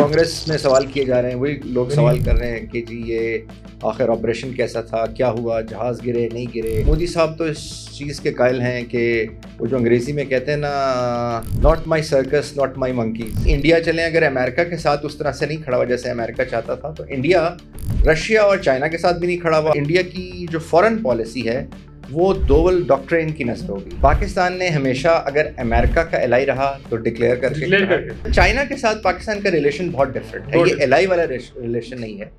कांग्रेस में सवाल किए जा रहे हैं, वही लोग सवाल कर रहे हैं कि जी ये आखिर ऑपरेशन कैसा था, क्या हुआ, जहाज़ गिरे नहीं गिरे। मोदी साहब तो इस चीज़ के कायल हैं कि वो जो अंग्रेज़ी में कहते हैं ना, not my circus not my monkey. India चलें अगर अमेरिका के साथ उस तरह से नहीं खड़ा हुआ जैसे अमेरिका चाहता था, तो इंडिया रशिया और चाइना के साथ भी नहीं खड़ा हुआ। इंडिया की जो फॉरेन पॉलिसी है वो डोवल डॉक्ट्रिन की नज़र होगी। पाकिस्तान ने हमेशा अगर अमेरिका का एलाई रहा तो डिक्लेयर करके चाइना के साथ पाकिस्तान का रिलेशन बहुत डिफरेंट है, ये एलाई वाला रिलेशन नहीं है।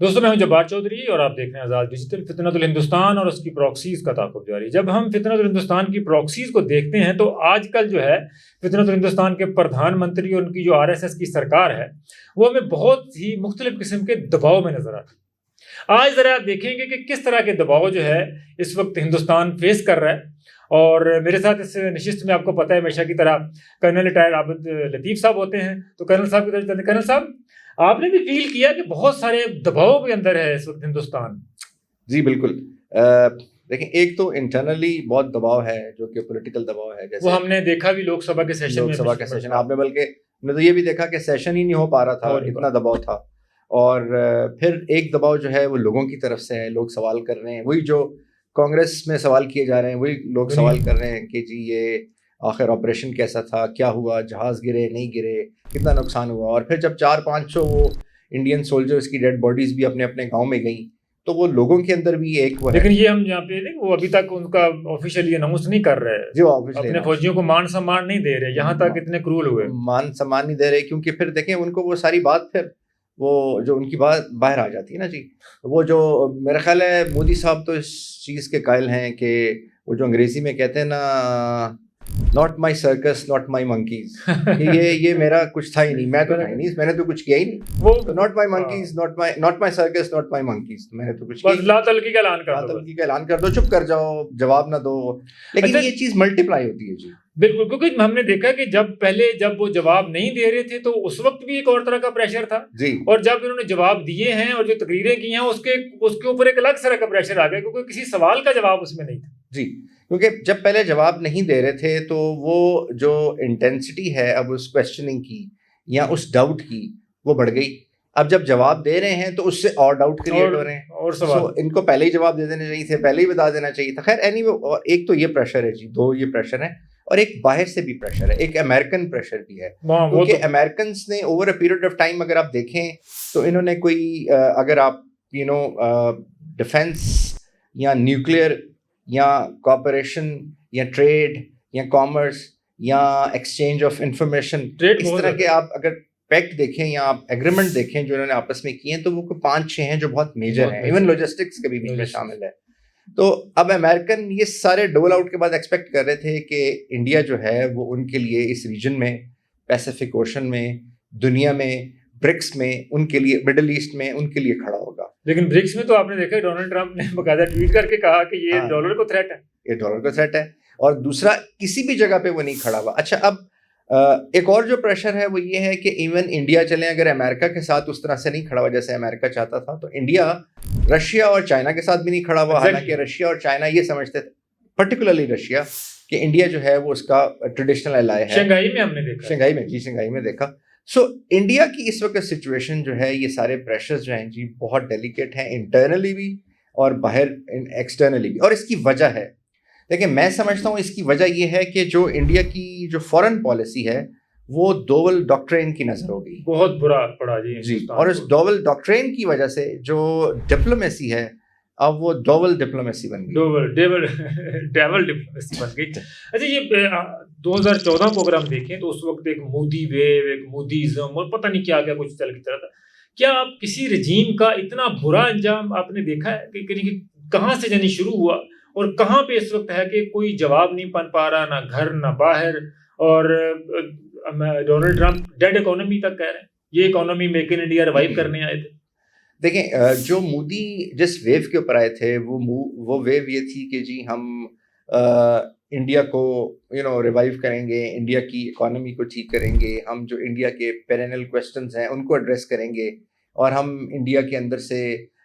दोस्तों, मैं हूं जब्बार चौधरी और आप देख रहे हैं आज़ाद डिजिटल। फितनतुल हिंदुस्तान और उसकी प्रॉक्सीज का ताक़ुब जारी। जब हम फितनतुल हिंदुस्तान की प्रॉक्सीज को देखते हैं तो आजकल जो है फितनतुल हिंदुस्तान के प्रधानमंत्री और उनकी जो आरएसएस की सरकार है वो हमें बहुत ही मुख्तलिफ किस्म के दबाव में नजर आती है। आज जरा देखेंगे कि किस तरह के दबाव जो है इस वक्त हिंदुस्तान फेस कर रहा है। और मेरे साथ इस नशिस्त में आपको पता है हमेशा की तरह कर्नल रिटायर्ड आबिद लतीफ़ साहब होते हैं। तो कर्नल साहब की तरफ चलते। कर्नल साहब, आपने भी फील किया कि बहुत सारे दबाव के अंदर है इस वक्त हिंदुस्तान? जी बिल्कुल। देखिए, एक तो इंटरनली बहुत दबाव है जो कि पॉलिटिकल दबाव है, जैसे वो हमने देखा भी लोकसभा के सेशन आपने बल्कि हमने तो ये भी देखा कि सेशन ही नहीं हो पा रहा था, इतना दबाव था। और फिर एक दबाव जो है वो लोगों की तरफ से है, लोग सवाल कर रहे हैं, वही जो कांग्रेस में सवाल किए जा रहे हैं, वही लोग सवाल कर रहे हैं कि जी ये आखिर ऑपरेशन कैसा था, क्या हुआ, जहाज़ गिरे नहीं गिरे, कितना नुकसान हुआ। और फिर जब 400-500 वो इंडियन सोल्जर्स की डेड बॉडीज भी अपने अपने गांव में गई, तो वो लोगों के अंदर भी एक वो लेकिन ये हम यहाँ पे वो अभी तक उनका ऑफिशियली अनाउंस नहीं कर रहे हैं, जो ऑफिशियली अपने फौजियों को मान सम्मान नहीं दे रहे, यहाँ तक इतने क्रूर हुए, मान सम्मान नहीं दे रहे, क्योंकि फिर देखें उनको वो सारी बात फिर वो जो उनकी बात बाहर आ जाती है ना जी। वो जो मेरा ख्याल है मोदी साहब तो इस चीज़ के कायल हैं कि वो जो अंग्रेज़ी में कहते हैं ना, not my circus not my monkeys, ये मेरा कुछ था ही नहीं, मैं तो था ही नहीं, मैंने तो कुछ किया ही नहीं। वो not my monkeys not my circus not my monkeys, मैंने तो कुछ बस लातलकी का ऐलान कर दो, चुप कर जाओ, जवाब ना दो। लेकिन ये चीज मल्टीप्लाई होती है जी। बिल्कुल, क्योंकि हमने देखा कि जब वो जवाब नहीं दे रहे थे तो उस वक्त भी एक और तरह का प्रेशर था जी, और जब इन्होंने जवाब दिए हैं और जो तकरीरें की हैं उसके ऊपर एक अलग तरह का प्रेशर आ गया, क्योंकि किसी सवाल का जवाब उसमें नहीं था जी। क्योंकि जब पहले जवाब नहीं दे रहे थे तो वो जो इंटेंसिटी है अब उस क्वेश्चनिंग की या उस डाउट की वो बढ़ गई। अब जब जवाब दे रहे हैं तो उससे और डाउट क्रिएट हो रहे हैं और सवाल इनको पहले ही जवाब दे देने चाहिए थे, पहले ही बता देना चाहिए था। खैर एनीवे, और एक तो ये प्रेशर है जी, दो ये प्रेशर है और एक बाहर से भी प्रेशर है, एक अमेरिकन प्रेशर भी है। क्योंकि अमेरिकन ने over a period of time अगर आप देखें तो इन्होंने कोई अगर आप डिफेंस या न्यूक्लियर या कॉपरेशन या ट्रेड या कॉमर्स या एक्सचेंज ऑफ इंफॉर्मेशन, इस तरह के आप अगर पैक्ट देखें या आप एग्रीमेंट देखें जो इन्होंने आपस में किए हैं तो वो 5-6 हैं जो बहुत मेजर हैं। इवन लॉजिस्टिक्स के भी इनमें शामिल है। तो अब अमेरिकन ये सारे डोल आउट के बाद एक्सपेक्ट कर रहे थे कि इंडिया जो है वो उनके लिए इस रीजन में, पैसिफिक ओशन में, दुनिया में, ब्रिक्स में, उनके लिए, मिडिल ईस्ट में उनके लिए खड़ा होगा। लेकिन ब्रिक्स में तो आपने देखा डोनाल्ड ट्रंप ने बकायदा ट्वीट करके कहा कि ये डॉलर को थ्रेट है, ये डॉलर को थ्रेट है, और दूसरा किसी भी जगह पे वो नहीं खड़ा हुआ। अच्छा, अब एक और जो प्रेशर है वो ये है कि इवन इंडिया चलें अगर अमेरिका के साथ उस तरह से नहीं खड़ा हुआ जैसे अमेरिका चाहता था, तो इंडिया रशिया और चाइना के साथ भी नहीं खड़ा हुआ। हालांकि रशिया और चाइना ये समझते थे, पर्टिकुलरली रशिया, कि इंडिया जो है वो उसका ट्रेडिशनल एलाय है। शंघाई में हमने देखा, शंघाई में देखा। सो इंडिया की इस वक्त सिचुएशन जो है, ये सारे प्रेशर्स जो हैं जी बहुत डेलिकेट हैं, इंटरनली भी और बाहर एक्सटर्नली भी। और इसकी वजह है, देखिए मैं समझता हूँ इसकी वजह ये है कि जो इंडिया की जो फॉरेन पॉलिसी है वो डोवल डॉक्ट्रिन की नजर हो गई, बहुत बुरा पड़ा जी। और इस डोवल डॉक्ट्रिन की वजह से जो डिप्लोमेसी है अब वो डोवल डिप्लोमेसी बन गई, डेवल डिप्लोमेसी बन गई। अच्छा, ये 2014 को अगर हम देखें तो उस वक्त एक मोदी वेव, एक मोदीज़म और पता नहीं क्या क्या कुछ चल की तरह था। क्या आप किसी रजीम का इतना बुरा अंजाम आपने देखा है कि कहाँ से जानी शुरू हुआ और कहाँ पे इस वक्त है कि कोई जवाब नहीं बन पा रहा, ना घर ना बाहर, और डोनाल्ड ट्रंप डेड इकोनॉमी तक कह रहे हैं, ये economy make in India revive करने आए थे। देखें, जो मोदी जिस वेव के ऊपर आए थे वो वेव ये थी कि जी हम इंडिया को रिवाइव करेंगे, इंडिया की इकोनॉमी को ठीक करेंगे, हम जो इंडिया के पेरेनल क्वेश्चंस हैं उनको एड्रेस करेंगे, और हम इंडिया के अंदर से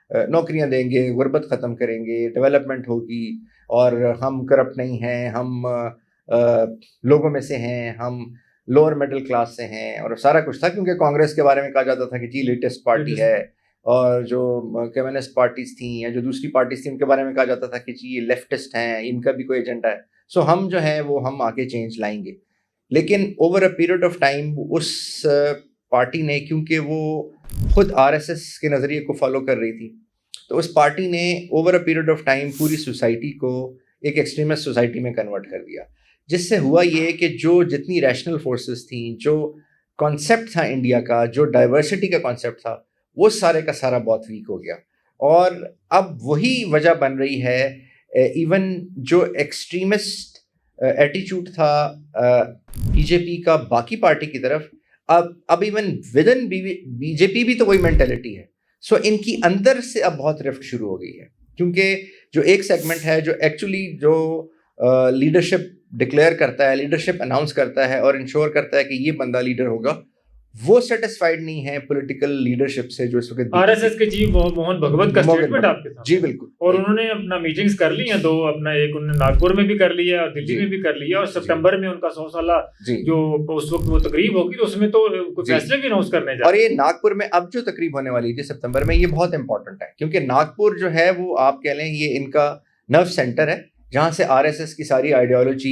नौकरियां देंगे, गुर्बत ख़त्म करेंगे, डेवलपमेंट होगी और हम करप्ट नहीं हैं, हम लोगों में से हैं, हम लोअर मिडिल क्लास से हैं और सारा कुछ था, क्योंकि कांग्रेस के बारे में कहा जाता था कि जी लेटेस्ट पार्टी है, और जो कम्युनिस्ट पार्टीज थी या जो दूसरी पार्टीज थी उनके बारे में कहा जाता था कि जी ये लेफ्टिस्ट हैं, इनका भी कोई एजेंडा है, सो हम जो है वो हम आके चेंज लाएंगे। लेकिन over a period of time उस पार्टी ने, क्योंकि वो खुद आरएसएस के नज़रिए को फॉलो कर रही थी, तो उस पार्टी ने over a period of time पूरी सोसाइटी को एक एक्सट्रीमिस्ट सोसाइटी में कन्वर्ट कर दिया, जिससे हुआ ये कि जो जितनी रैशनल फोर्सेस थी, जो कॉन्सेप्ट था इंडिया का, जो डाइवर्सिटी का कॉन्सेप्ट था, वो सारे का सारा बहुत वीक हो गया। और अब वही वजह बन रही है, इवन जो एक्सट्रीमिस्ट एटीट्यूड था बीजेपी का बाकी पार्टी की तरफ, अब इवन विद इन बीजेपी भी तो वही मेंटेलिटी है। सो इनकी अंदर से अब बहुत रिफ्ट शुरू हो गई है, क्योंकि जो एक सेगमेंट है जो एक्चुअली जो लीडरशिप डिक्लेयर करता है, लीडरशिप अनाउंस करता है और इंश्योर करता है कि ये बंदा लीडर होगा, वो सेटिस्फाइड नहीं है पॉलिटिकल लीडरशिप से जो इस वक्त आरएसएस के चीफ मोहन भगवत का स्टेटमेंट आपके सामने। जी बिल्कुल। और उन्होंने अपना मीटिंग्स कर ली हैं, दो अपना, एक उन्होंने नागपुर में भी कर लिया और दिल्ली में भी कर लिया, और सितंबर में उनका 100 साला जो उस वक्त वो तकरीब होगी तो उसमें तो कुछ फैसले भी अनाउंस करने जा। और ये नागपुर में अब जो तकरीब होने वाली थी सितंबर में, ये बहुत इंपॉर्टेंट है, क्योंकि नागपुर जो है वो आप कह लें ये इनका नर्व सेंटर है, जहां से आरएसएस की सारी आइडियोलॉजी,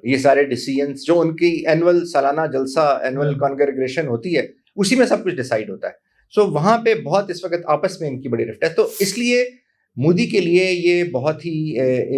ये सारे डिसीजंस, जो उनकी एनुअल सालाना जलसा, एनुअल कॉन्ग्रेगेशन होती है, उसी में सब कुछ डिसाइड होता है। सो वहां पे बहुत इस वक्त आपस में इनकी बड़ी रिफ्ट है, तो इसलिए मोदी के लिए ये बहुत ही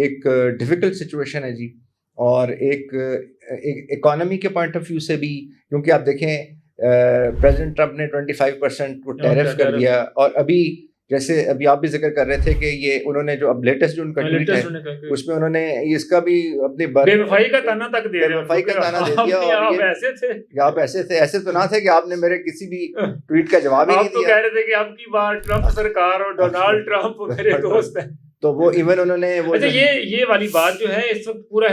एक डिफिकल्ट सिचुएशन है जी। और एक इकोनॉमी के पॉइंट ऑफ व्यू से भी, क्योंकि आप देखें प्रेसिडेंट ट्रम्प ने 25% वो टैरिफ कर दिया, और अभी जैसे अभी आप भी जिक्र कर रहे थे कि ये उन्होंने जो अब लेटेस्ट जो उनका ट्वीट है उसमें उन्होंने इसका भी अपनी बेवफाई का ताना तक दे दिया, बेवफाई का ताना दे दिया। और आप ऐसे थे, ऐसे तो ना थे कि आपने मेरे किसी भी ट्वीट का जवाब ही नहीं दिया। आप तो कह रहे थे कि आपकी बात ट्रम्प सरकार और डोनाल्ड ट्रम्प मेरे दोस्त हैं, तो वो इवन उन्होंने वो अच्छा ये वाली बात जो है, इस वक्त पूरा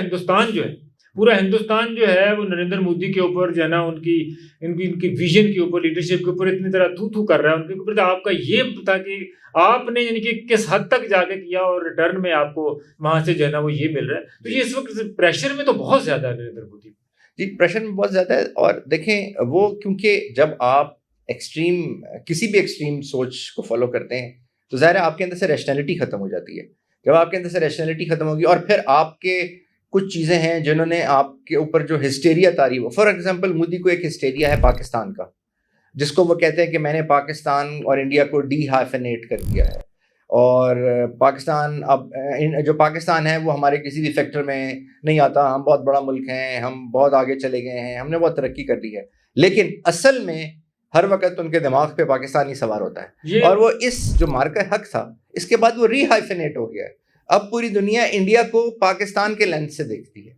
हिंदुस्तान जो है वो नरेंद्र मोदी के ऊपर जो है ना, उनकी विजन के ऊपर, लीडरशिप के ऊपर इतनी तरह थू कर रहा है उनके ऊपर। तो आपका ये बता कि आपने यानी कि किस हद तक जाके किया और रिटर्न में आपको वहां से जो है ना वो ये मिल रहा है। तो ये इस वक्त प्रेशर में तो बहुत ज्यादा है नरेंद्र मोदी जी, प्रेशर में बहुत ज्यादा है। और देखें वो, क्योंकि जब आप किसी भी एक्सट्रीम सोच को फॉलो करते हैं तो ज़ाहिर है आपके अंदर से रैशनैलिटी खत्म हो जाती है। जब आपके अंदर से रैशनैलिटी खत्म होगी और फिर आपके कुछ चीज़ें हैं जिन्होंने आपके ऊपर जो हिस्टेरिया तारी हो, फॉर एग्जांपल मोदी को एक हिस्टेरिया है पाकिस्तान का, जिसको वो कहते हैं कि मैंने पाकिस्तान और इंडिया को डीहाइफेनेट कर दिया है, और पाकिस्तान अब जो पाकिस्तान है वो हमारे किसी भी सेक्टर में नहीं आता, हम बहुत बड़ा मुल्क हैं, हम बहुत आगे चले गए हैं, हमने बहुत तरक्की कर ली है। लेकिन असल में हर वक्त उनके दिमाग पे पाकिस्तान ही सवार होता है, और वो इस जो मार्का हक था इसके बाद वो रीहाइफेनेट हो गया है। अब पूरी दुनिया इंडिया को पाकिस्तान के लेंस से देखती है,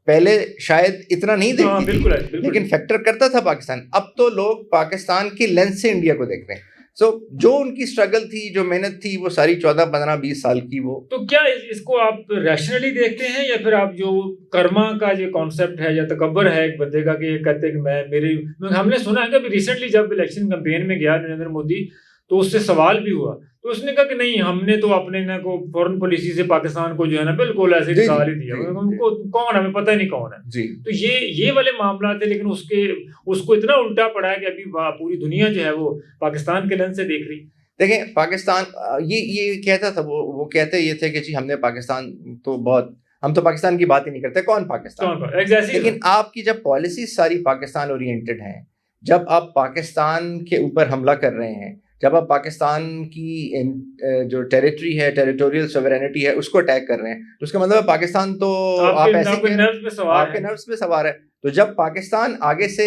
पहले शायद इतना नहीं देखती थी, बिल्कुल। लेकिन फैक्टर करता था पाकिस्तान। अब तो लोग पाकिस्तान के लेंस से इंडिया को देख रहे हैं। सो जो उनकी स्ट्रगल थी, जो मेहनत थी, वो सारी 14, 15, 20 साल की वो। तो क्या इसको आप रैशनली देखते हैं, या फिर आप जो कर्मा का जो कॉन्सेप्ट है या तकब्बर है एक बंदे का कि कहते हैं कि हमने सुना है कि अभी रिसेंटली जब इलेक्शन कैंपेन में गया नरेंद्र मोदी तो उससे सवाल भी हुआ, तो उसने कहा कि नहीं, हमने तो अपने ना को फॉरेन पॉलिसी से पाकिस्तान को जो है ना बिल्कुल ऐसे निकाल ही दिया, उनको कौन, हमें पता ही नहीं कौन है जी। तो ये वाले मामला थे, लेकिन उसको इतना उल्टा पड़ा है कि अभी पूरी दुनिया जो है वो पाकिस्तान के लेंस से देख रही। देखें पाकिस्तान ये कहता था, वो कहते ये थे कि जी हमने पाकिस्तान तो बहुत, हम तो पाकिस्तान की बात ही नहीं करते, कौन पाकिस्तान। लेकिन आपकी जब पॉलिसी सारी पाकिस्तान ओरिएंटेड हैं, जब आप पाकिस्तान के ऊपर हमला कर रहे हैं, जब आप पाकिस्तान की जो टेरिटरी है, टेरिटोरियल सॉवरेनिटी है, उसको अटैक कर रहे हैं, तो उसका मतलब पाकिस्तान तो आप ऐसे आपके नर्व्स पे सवार है। तो जब पाकिस्तान आगे से,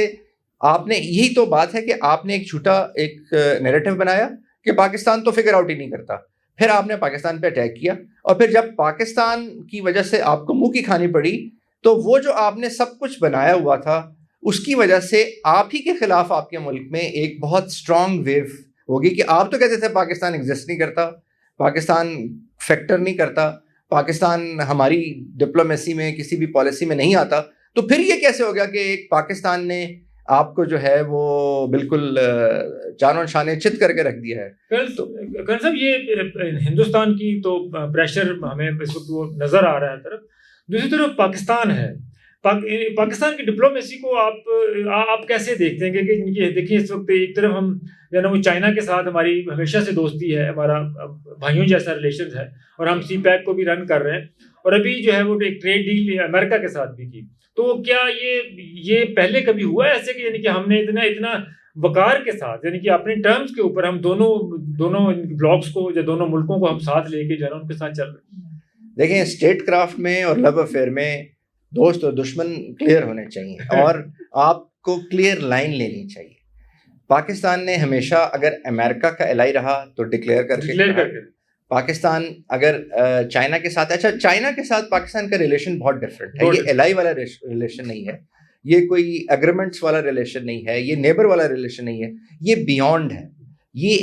आपने यही तो बात है कि आपने एक झूठा एक नैरेटिव बनाया कि पाकिस्तान तो फिगर आउट ही नहीं करता, फिर आपने पाकिस्तान पे अटैक किया, और फिर जब पाकिस्तान की वजह से आपको मुंह की खानी पड़ी, तो वो जो आपने सब कुछ बनाया हुआ था उसकी वजह से आप ही के खिलाफ आपके मुल्क में एक बहुत स्ट्रांग वेव होगी कि आप तो कहते थे पाकिस्तान एग्जिस्ट नहीं करता, पाकिस्तान फैक्टर नहीं करता, पाकिस्तान हमारी डिप्लोमेसी में किसी भी पॉलिसी में नहीं आता, तो फिर ये कैसे हो गया कि एक पाकिस्तान ने आपको जो है वो बिल्कुल जानो शाने चित करके रख दिया है। कल साहब ये हिंदुस्तान की तो प्रेशर हमें इस वक्त वो नजर आ रहा है तरफ, दूसरी तरफ पाकिस्तान है। पाकिस्तान की डिप्लोमेसी को आप कैसे देखते हैं? कि इनकी देखिए इस वक्त एक तरफ हम जो ना वो चाइना के साथ हमारी हमेशा से दोस्ती है, हमारा भाइयों जैसा रिलेशन है, और हम CPEC को भी रन कर रहे हैं, और अभी जो है वो एक ट्रेड डील अमेरिका के साथ भी की। तो क्या ये पहले कभी हुआ है ऐसे कि यानी कि हमने इतना वकार के साथ, यानी कि अपने टर्म्स के ऊपर हम दोनों ब्लॉक्स को या दोनों मुल्कों को हम साथ लेके जो है उनके साथ चल रहे हैं? देखिए, स्टेट क्राफ्ट में और लव अफेयर में दोस्त और दुश्मन क्लियर होने चाहिए और आपको क्लियर लाइन लेनी चाहिए। पाकिस्तान ने हमेशा अगर अमेरिका का एलाई रहा तो डिक्लेयर करके पाकिस्तान अगर चाइना के साथ, अच्छा चाइना के साथ पाकिस्तान का रिलेशन बहुत डिफरेंट है, ये एलाई वाला रिलेशन नहीं है, ये कोई एग्रीमेंट्स वाला रिलेशन नहीं है, ये नेबर वाला रिलेशन नहीं है, ये बियॉन्ड है, ये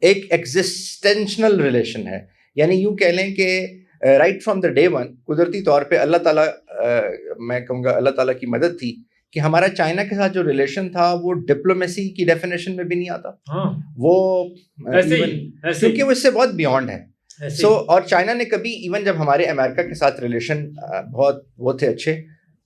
एक एग्जिस्टेंशनल रिलेशन है। यानी यूँ कह लें कि right from the day one कुदरती तौर पे अल्लाह ताला, मैं कहूँगा अल्लाह ताला की मदद थी कि हमारा चाइना के साथ जो रिलेशन था वो डिप्लोमेसी की डेफिनेशन में भी नहीं आता। वो क्योंकि वो इससे बहुत बियॉन्ड है। और चाइना ने कभी इवन जब हमारे अमेरिका के साथ रिलेशन बहुत वो थे अच्छे,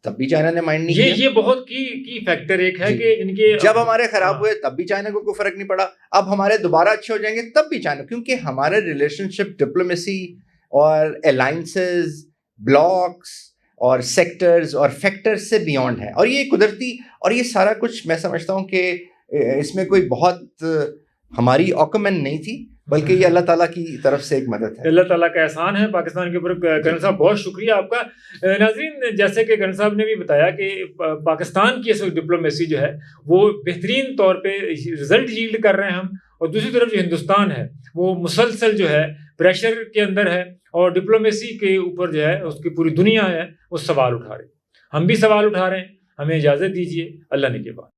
तब भी चाइना ने माइंड नहीं किया। ये बहुत की फैक्टर एक है कि इनके जब हमारे खराब हुए तब भी चाइना को कोई फर्क नहीं पड़ा, अब हमारे दोबारा अच्छे हो जाएंगे तब भी चाइना, क्योंकि हमारे रिलेशनशिप डिप्लोमेसी और अलायंसेस, ब्लॉक्स और सेक्टर्स और फैक्टर्स से बियॉन्ड है। और ये कुदरती, और ये सारा कुछ मैं समझता हूँ कि इसमें कोई बहुत हमारी ऑकमेंट नहीं थी, बल्कि ये अल्लाह ताला की तरफ से एक मदद है, अल्लाह ताला का एहसान है पाकिस्तान के ऊपर। कर्नल साहब बहुत शुक्रिया आपका। नाज़रीन, जैसे कि कर्नल साहब ने भी बताया कि पाकिस्तान की इस वक्त डिप्लोमेसी जो है वो बेहतरीन तौर पे रिजल्ट यील्ड कर रहे हैं हम, और दूसरी तरफ जो हिंदुस्तान है वो मुसलसल जो है प्रेशर के अंदर है, और डिप्लोमेसी के ऊपर जो है उसकी पूरी दुनिया है वो सवाल उठा रही। हम भी सवाल उठा रहे हैं। हमें इजाज़त दीजिए, अल्लाह ने के बाद।